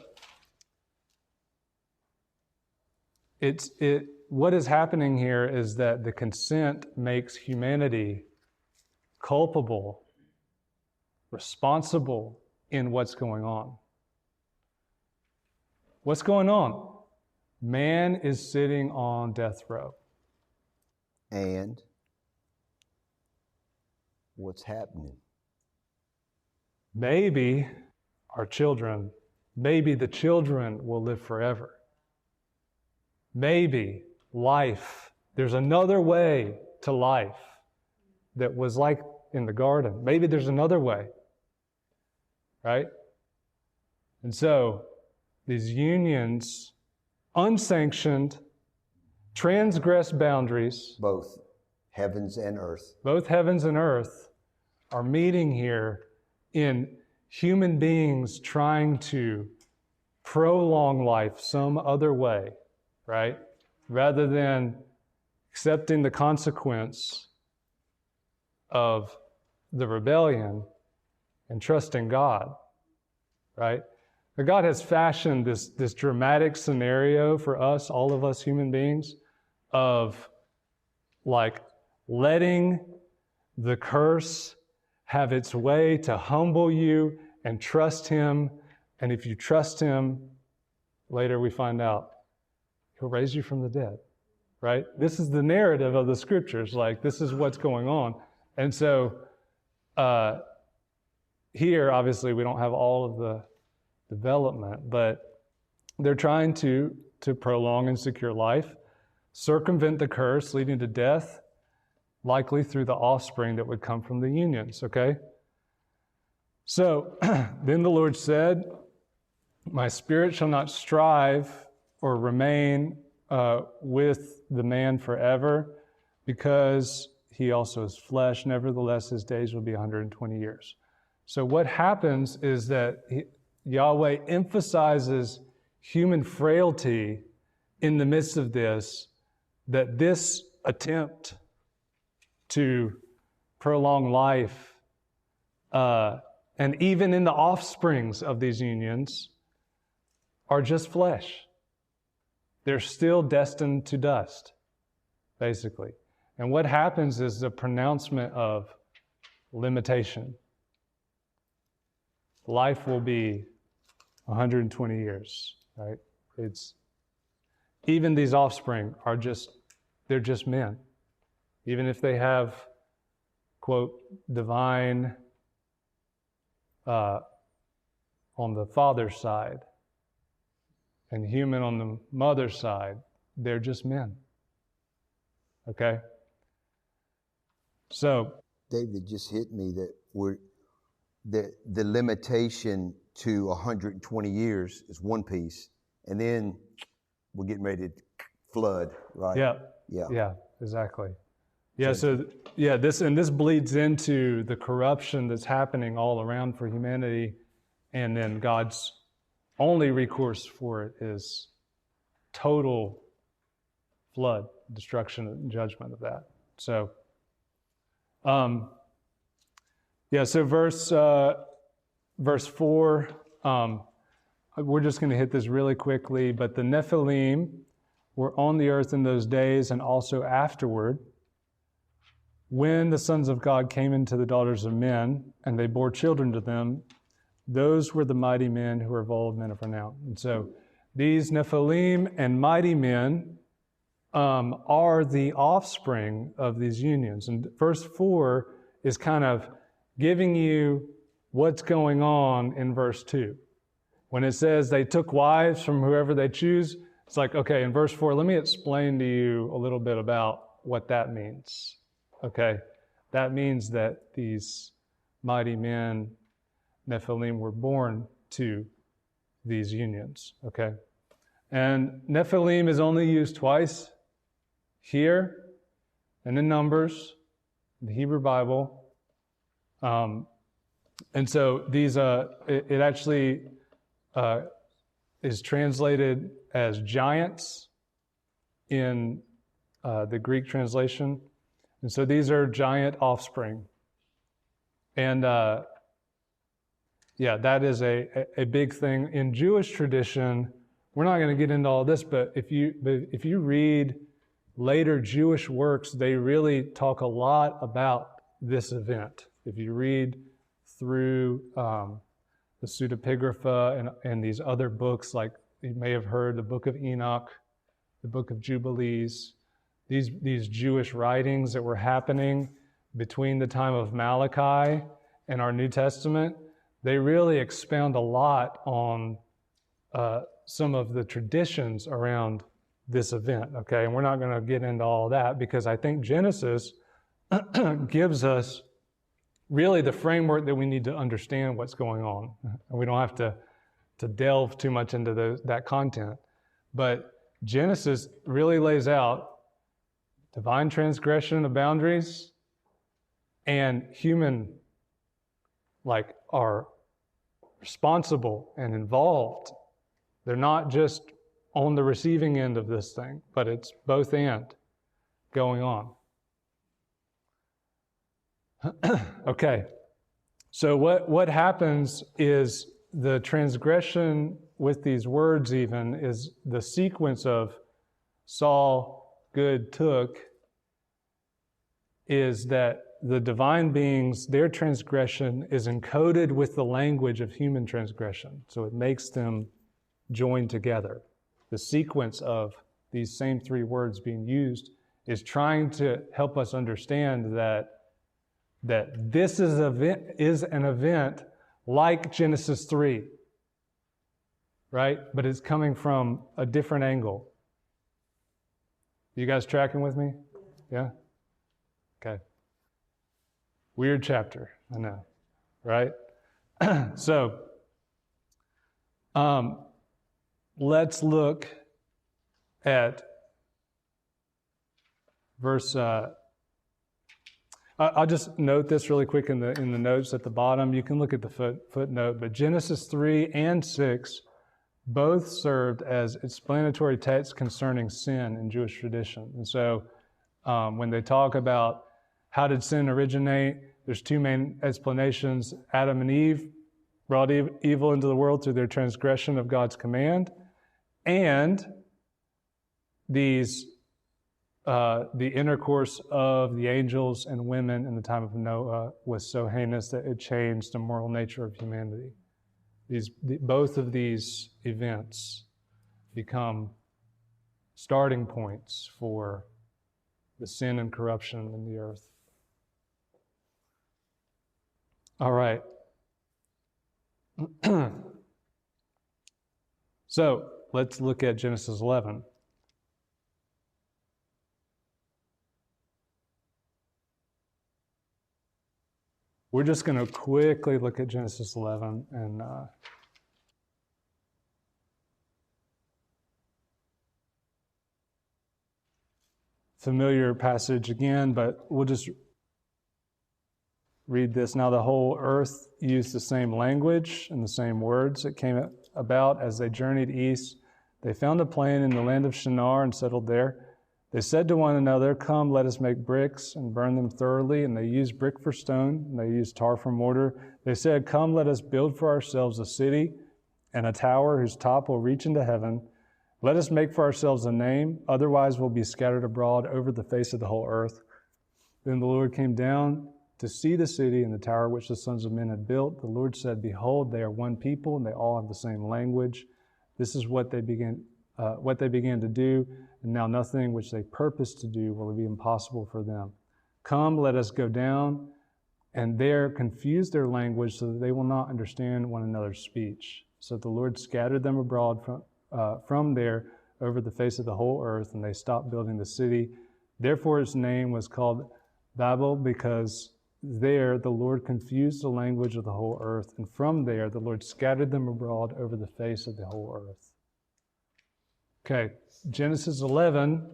what is happening here is that the consent makes humanity culpable, responsible in what's going on. What's going on? Man is sitting on death row. And what's happening? Maybe our children, maybe the children will live forever. Maybe life, there's another way to life that was like in the garden. Maybe there's another way, right? And so these unions, unsanctioned, transgressed boundaries, Both heavens and earth. both heavens and earth, are meeting here in human beings trying to prolong life some other way, right? Rather than accepting the consequence of the rebellion and trusting God, right? But God has fashioned this dramatic scenario for us, all of us human beings, of like letting the curse have its way to humble you and trust Him. And if you trust Him, later we find out He'll raise you from the dead, right? This is the narrative of the Scriptures. Like, this is what's going on. And so here, obviously, we don't have all of the development, but they're trying to prolong and secure life, circumvent the curse leading to death, likely through the offspring that would come from the unions, okay? So, then the Lord said, my spirit shall not strive or remain with the man forever, because he also is flesh. Nevertheless, his days will be 120 years. So what happens is that Yahweh emphasizes human frailty in the midst of this, that this attempt to prolong life, and even in the offsprings of these unions, are just flesh. They're still destined to dust, basically. And what happens is the pronouncement of limitation. Life will be 120 years, right? Even these offspring they're just men. Even if they have, quote, divine on the father's side and human on the mother's side, they're just men. Okay? So, David, just hit me that the limitation to 120 years is one piece, and then we're getting ready to flood, right? Yeah, exactly. Yeah, so this bleeds into the corruption that's happening all around for humanity, and then God's only recourse for it is total flood, destruction and judgment of that. So, so verse 4, we're just going to hit this really quickly, but the Nephilim were on the earth in those days and also afterward, when the sons of God came into the daughters of men, and they bore children to them. Those were the mighty men who were of old, men of renown. And so these Nephilim and mighty men are the offspring of these unions. And verse 4 is kind of giving you what's going on in verse 2. When it says they took wives from whoever they choose, it's like, okay, in verse 4, let me explain to you a little bit about what that means. Okay, that means that these mighty men, Nephilim, were born to these unions, okay? And Nephilim is only used twice, here and in Numbers, the Hebrew Bible. And so these, it actually is translated as giants in the Greek translation. And so these are giant offspring. And that is a big thing. In Jewish tradition, we're not going to get into all this, but if you read later Jewish works, they really talk a lot about this event. If you read through the pseudepigrapha and these other books, like you may have heard the Book of Enoch, the Book of Jubilees, these Jewish writings that were happening between the time of Malachi and our New Testament, they really expound a lot on some of the traditions around this event, okay? And we're not going to get into all that because I think Genesis gives us really the framework that we need to understand what's going on. And we don't have to delve too much into that content. But Genesis really lays out divine transgression of boundaries and human are responsible and involved. They're not just on the receiving end of this thing, but it's both and going on. Okay, so what happens is the transgression with these words even is the sequence of saw, good, took, is that the divine beings, their transgression is encoded with the language of human transgression. So it makes them join together. The sequence of these same three words being used is trying to help us understand that this is an event like Genesis 3, right? But it's coming from a different angle. You guys tracking with me? Yeah? Okay. Weird chapter, I know, right? So, let's look at verse. I'll just note this really quick in the notes at the bottom. You can look at the footnote, but Genesis 3 and 6 both served as explanatory texts concerning sin in Jewish tradition. And so, when they talk about how did sin originate, there's two main explanations. Adam and Eve brought evil into the world through their transgression of God's command, and the intercourse of the angels and women in the time of Noah was so heinous that it changed the moral nature of humanity. Both of these events become starting points for the sin and corruption in the earth. All right. So let's look at Genesis 11. We're just going to quickly look at Genesis 11 and familiar passage again, but we'll just read this. Now the whole earth used the same language and the same words. It came about as they journeyed east. They found a plain in the land of Shinar and settled there. They said to one another, "Come, let us make bricks and burn them thoroughly." And they used brick for stone, and they used tar for mortar. They said, "Come, let us build for ourselves a city and a tower whose top will reach into heaven. Let us make for ourselves a name, otherwise we'll be scattered abroad over the face of the whole earth." Then the Lord came down to see the city and the tower which the sons of men had built. The Lord said, "Behold, they are one people, and they all have the same language. This is what they began to do, and now nothing which they purpose to do will be impossible for them. Come, let us go down, and there confuse their language so that they will not understand one another's speech." So the Lord scattered them abroad from there over the face of the whole earth, and they stopped building the city. Therefore its name was called Babel, because there the Lord confused the language of the whole earth, and from there the Lord scattered them abroad over the face of the whole earth. Okay, Genesis 11,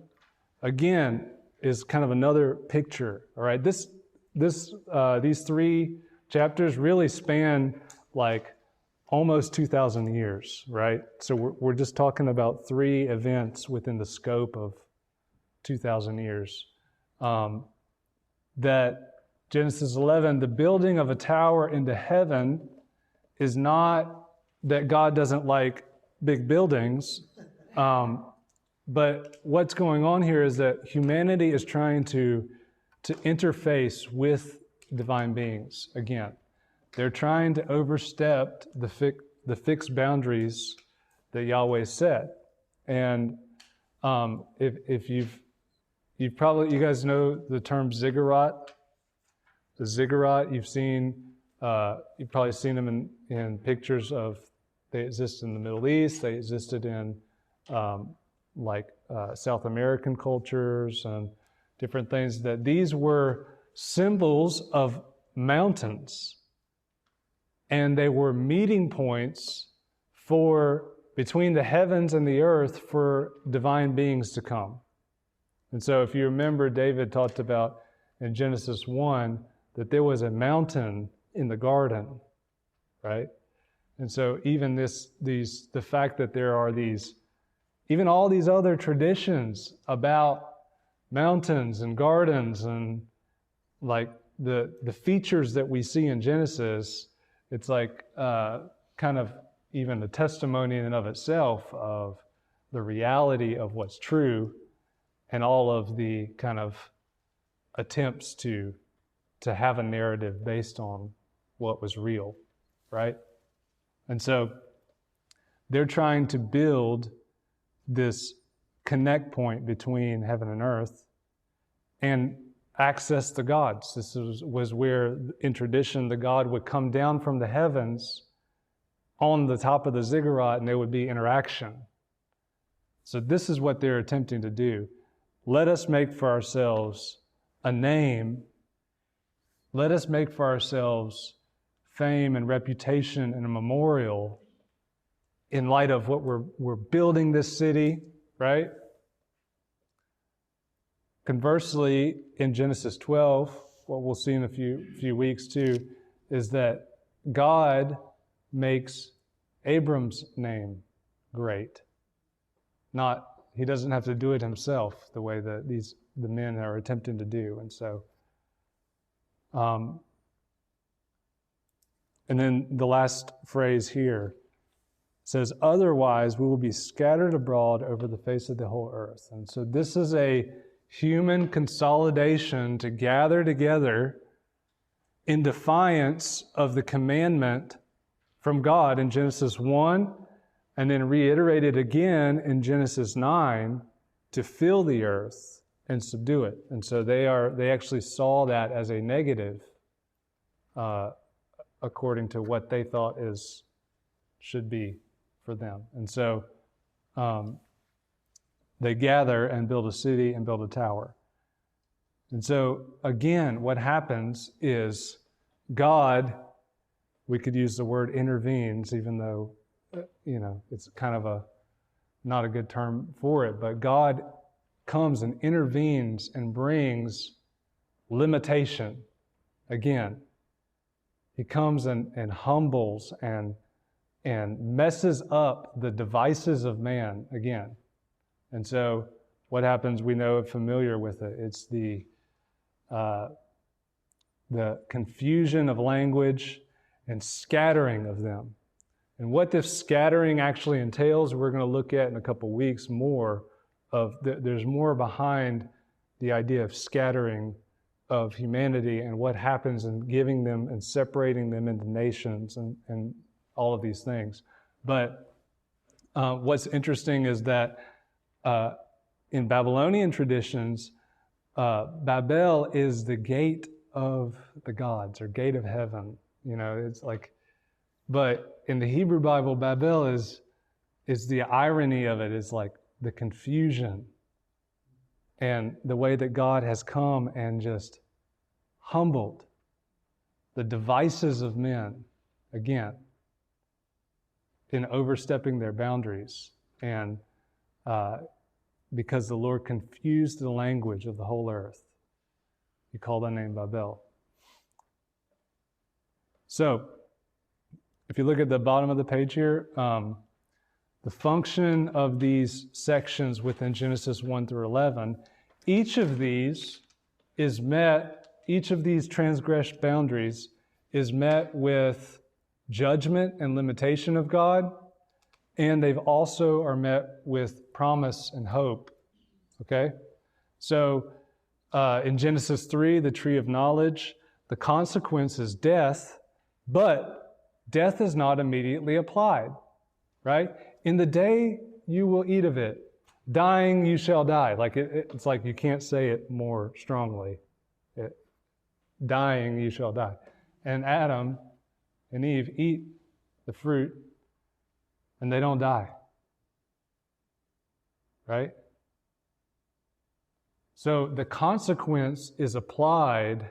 again, is kind of another picture, all right? These three chapters really span like almost 2,000 years, right? So we're just talking about three events within the scope of 2,000 years. That Genesis 11, the building of a tower into heaven, is not that God doesn't like big buildings, but what's going on here is that humanity is trying to interface with divine beings again. They're trying to overstep the fixed boundaries that Yahweh set. And if you guys know the term ziggurat. The ziggurat, you've probably seen them in pictures of, they exist in the Middle East, they existed in South American cultures and different things, that these were symbols of mountains. And they were meeting points between the heavens and the earth for divine beings to come. And so if you remember, David talked about in Genesis 1 that there was a mountain in the garden, right? And so even the fact that there are even all these other traditions about mountains and gardens and like the features that we see in Genesis, it's like kind of even a testimony in and of itself of the reality of what's true and all of the kind of attempts to have a narrative based on what was real, right? And so they're trying to build this connect point between heaven and earth. And access to gods. This was where, in tradition, the god would come down from the heavens on the top of the ziggurat, and there would be interaction. So this is what they're attempting to do. Let us make for ourselves a name. Let us make for ourselves fame and reputation and a memorial in light of what we're building this city, right? Conversely, in Genesis 12, what we'll see in a few weeks too, is that God makes Abram's name great. He doesn't have to do it himself the way that the men are attempting to do. And so, and then the last phrase here says, otherwise we will be scattered abroad over the face of the whole earth. And so this is a human consolidation to gather together in defiance of the commandment from God in Genesis 1, and then reiterated again in Genesis 9 to fill the earth and subdue it. And so they actually saw that as a negative, according to what they thought should be for them. And so they gather and build a city and build a tower. And so again, what happens is God, we could use the word intervenes, even though, it's kind of not a good term for it, but God comes and intervenes and brings limitation again. He comes and humbles and messes up the devices of man again. And so what happens, we know, familiar with it. It's the confusion of language and scattering of them. And what this scattering actually entails, we're going to look at in a couple weeks more of, there's more behind the idea of scattering of humanity and what happens in giving them and separating them into nations and all of these things. But what's interesting is that in Babylonian traditions, Babel is the gate of the gods, or gate of heaven. It's like, but in the Hebrew Bible, Babel is the irony of it, is like the confusion and the way that God has come and just humbled the devices of men again in overstepping their boundaries, and because the Lord confused the language of the whole earth, He called that name Babel. So, if you look at the bottom of the page here, the function of these sections within Genesis 1 through 11, each of these transgressed boundaries is met with judgment and limitation of God, and they've also are met with promise and hope. Okay? So, in Genesis 3, the tree of knowledge, the consequence is death, but death is not immediately applied, right? In the day you will eat of it, dying you shall die. Like it's like you can't say it more strongly. Dying you shall die. And Adam and Eve eat the fruit and they don't die, right? So the consequence is applied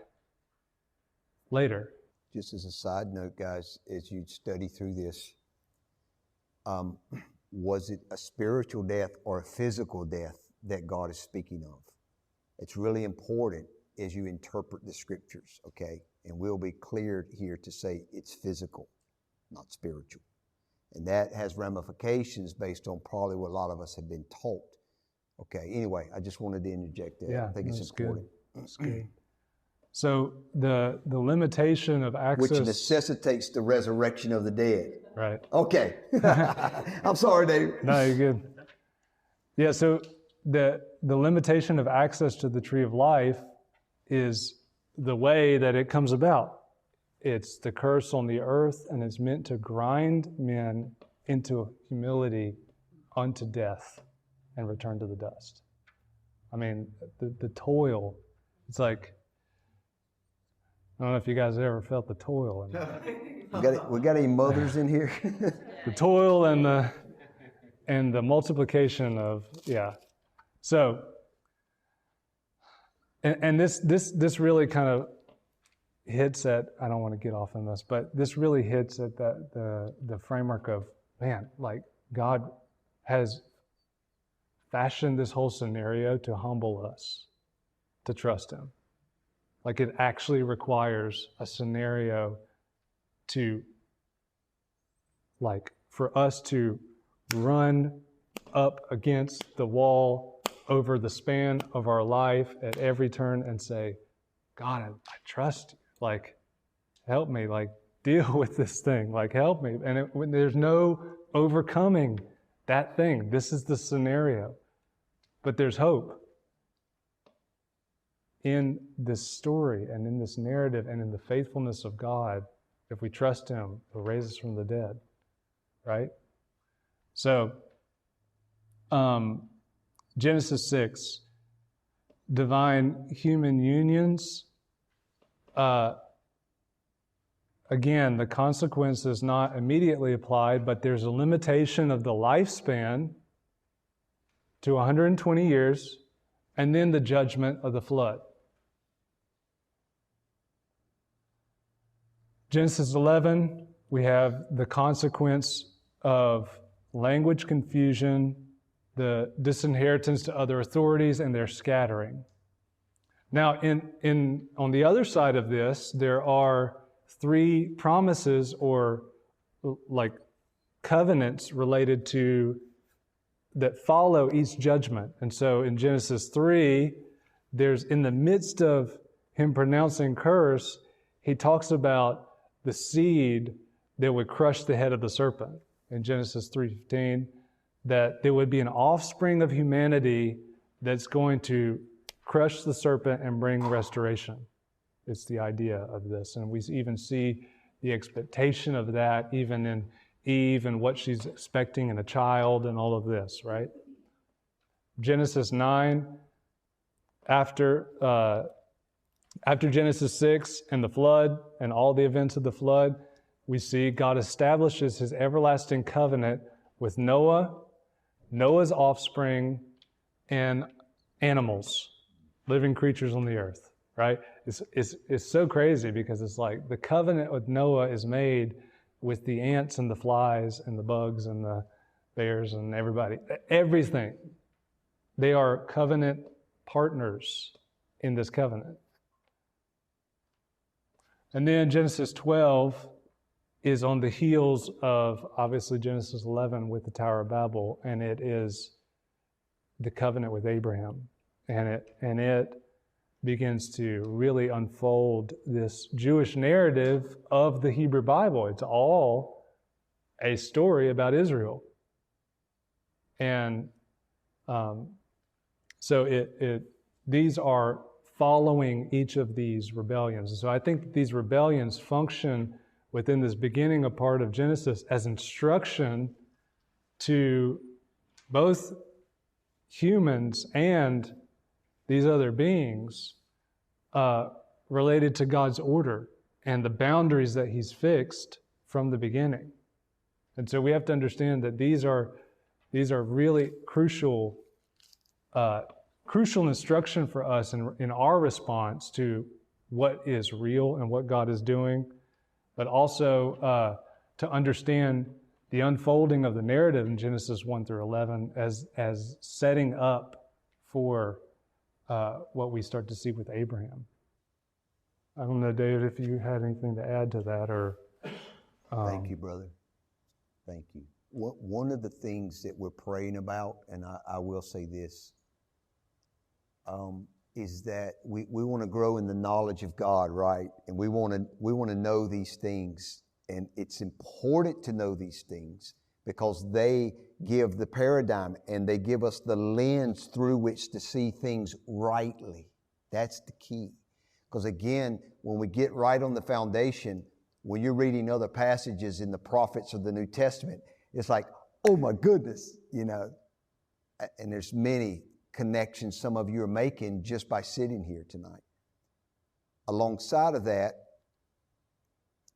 later. Just as a side note, guys, as you study through this, was it a spiritual death or a physical death that God is speaking of? It's really important as you interpret the scriptures, okay? And we'll be cleared here to say it's physical, not spiritual. And that has ramifications based on probably what a lot of us have been taught. Okay, anyway, I just wanted to interject that. Yeah, I think it's important. That's good. So the limitation of access, which necessitates the resurrection of the dead. Right. Okay. I'm sorry, Dave. No, you're good. Yeah, so the limitation of access to the tree of life is the way that it comes about. It's the curse on the earth, and it's meant to grind men into humility unto death and return to the dust. I mean, the toil It's like, I don't know if you guys ever felt the toil. We got any mothers in here? The toil and the multiplication of, yeah. So, and this really kind of hits at, I don't want to get off on this, but this really hits at the framework of, man, like God has fashioned this whole scenario to humble us, to trust Him. Like it actually requires a scenario to, like, for us to run up against the wall over the span of our life at every turn and say, God, I trust you. Like, help me, like, deal with this thing. Like, help me. And there's no overcoming that thing. This is the scenario. But there's hope in this story and in this narrative and in the faithfulness of God. If we trust Him, He'll raise us from the dead, right? So, Genesis 6, divine human unions. Again, the consequence is not immediately applied, but there's a limitation of the lifespan to 120 years, and then the judgment of the flood. Genesis 11, we have the consequence of language confusion, the disinheritance to other authorities, and their scattering. Now, on the other side of this, there are 3 promises or like covenants related to that follow each judgment. And so in Genesis 3, there's in the midst of Him pronouncing curse, He talks about the seed that would crush the head of the serpent. In Genesis 3:15, that there would be an offspring of humanity that's going to crush the serpent and bring restoration. It's the idea of this. And we even see the expectation of that even in Eve and what she's expecting in a child and all of this, right? Genesis 9, after Genesis 6 and the flood and all the events of the flood, we see God establishes His everlasting covenant with Noah, Noah's offspring, and animals, living creatures on the earth, right? It's so crazy because it's like the covenant with Noah is made with the ants and the flies and the bugs and the bears and everybody, everything. They are covenant partners in this covenant. And then Genesis 12 is on the heels of, obviously, Genesis 11 with the Tower of Babel, and it is the covenant with Abraham. And it begins to really unfold this Jewish narrative of the Hebrew Bible. It's all a story about Israel. And so these are following each of these rebellions. And so I think these rebellions function within this beginning of part of Genesis as instruction to both humans and these other beings related to God's order and the boundaries that He's fixed from the beginning. And so we have to understand that these are really crucial instruction for us in our response to what is real and what God is doing, but also to understand the unfolding of the narrative in Genesis 1 through 11 as setting up for what we start to see with Abraham. I don't know, David, if you had anything to add to that or... Thank you, brother. Thank you. One of the things that we're praying about, and I will say this, is that we want to grow in the knowledge of God, right? And we want to know these things. And it's important to know these things because they give the paradigm and they give us the lens through which to see things rightly. That's the key. Because again, when we get right on the foundation, when you're reading other passages in the prophets of the New Testament, it's like, oh my goodness, you know. And there's many connections some of you are making just by sitting here tonight. alongside of that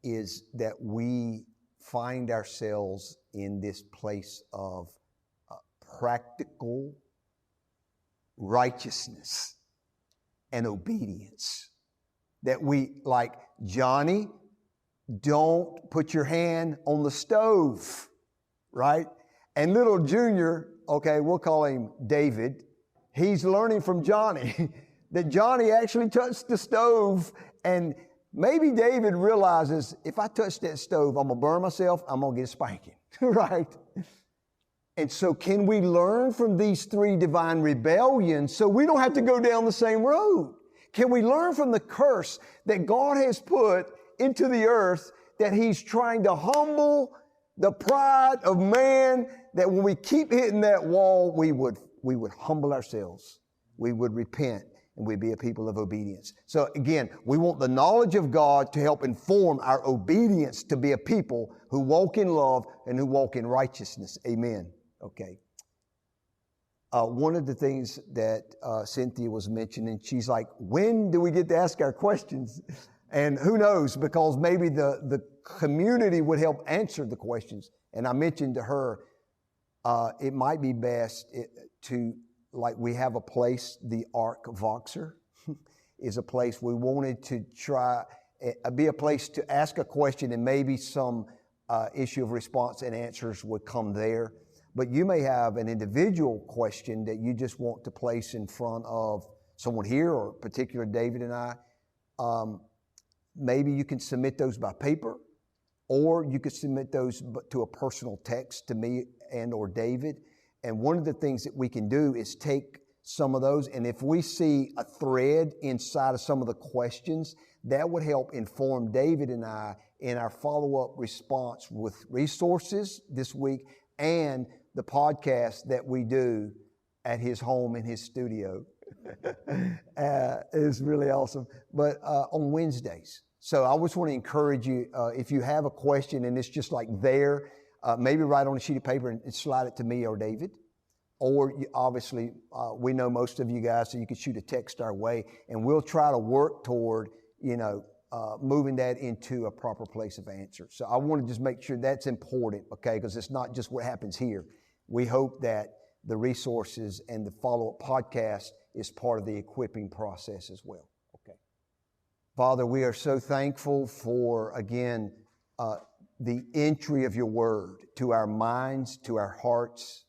is that we find ourselves in this place of practical righteousness and obedience. That we, like Johnny, don't put your hand on the stove, right? And little Junior, okay, we'll call him David, he's learning from Johnny that Johnny actually touched the stove, and maybe David realizes, if I touch that stove, I'm going to burn myself, I'm going to get a spanking, right? And so can we learn from these three divine rebellions so we don't have to go down the same road? Can we learn from the curse that God has put into the earth, that He's trying to humble the pride of man, that when we keep hitting that wall, we would humble ourselves, we would repent, and we'd be a people of obedience. So again, we want the knowledge of God to help inform our obedience to be a people who walk in love and who walk in righteousness. Amen. Okay. One of the things that Cynthia was mentioning, she's like, when do we get to ask our questions? And who knows, because maybe the community would help answer the questions. And I mentioned to her, it might be best to, like, we have a place, the Ark Voxer is a place we wanted to try, be a place to ask a question, and maybe some issue of response and answers would come there. But you may have an individual question that you just want to place in front of someone here, or particular David and I. Maybe you can submit those by paper, or you could submit those to a personal text to me and or David. And one of the things that we can do is take some of those, and if we see a thread inside of some of the questions, that would help inform David and I in our follow-up response with resources this week and the podcast that we do at his home in his studio. It's really awesome. But on Wednesdays. So I just want to encourage you, if you have a question and it's just like there, maybe write on a sheet of paper and slide it to me or David. Or obviously, we know most of you guys, so you can shoot a text our way, and we'll try to work toward, moving that into a proper place of answer. So I want to just make sure that's important, okay, because it's not just what happens here. We hope that the resources and the follow-up podcast is part of the equipping process as well. Okay. Father, we are so thankful for, again, the entry of your word to our minds, to our hearts.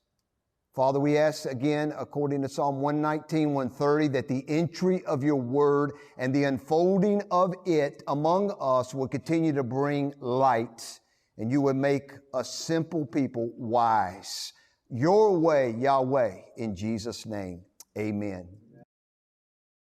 Father, we ask again, according to Psalm 119, 130, that the entry of your word and the unfolding of it among us will continue to bring light, and you would make a simple people wise. Your way, Yahweh, in Jesus' name, amen.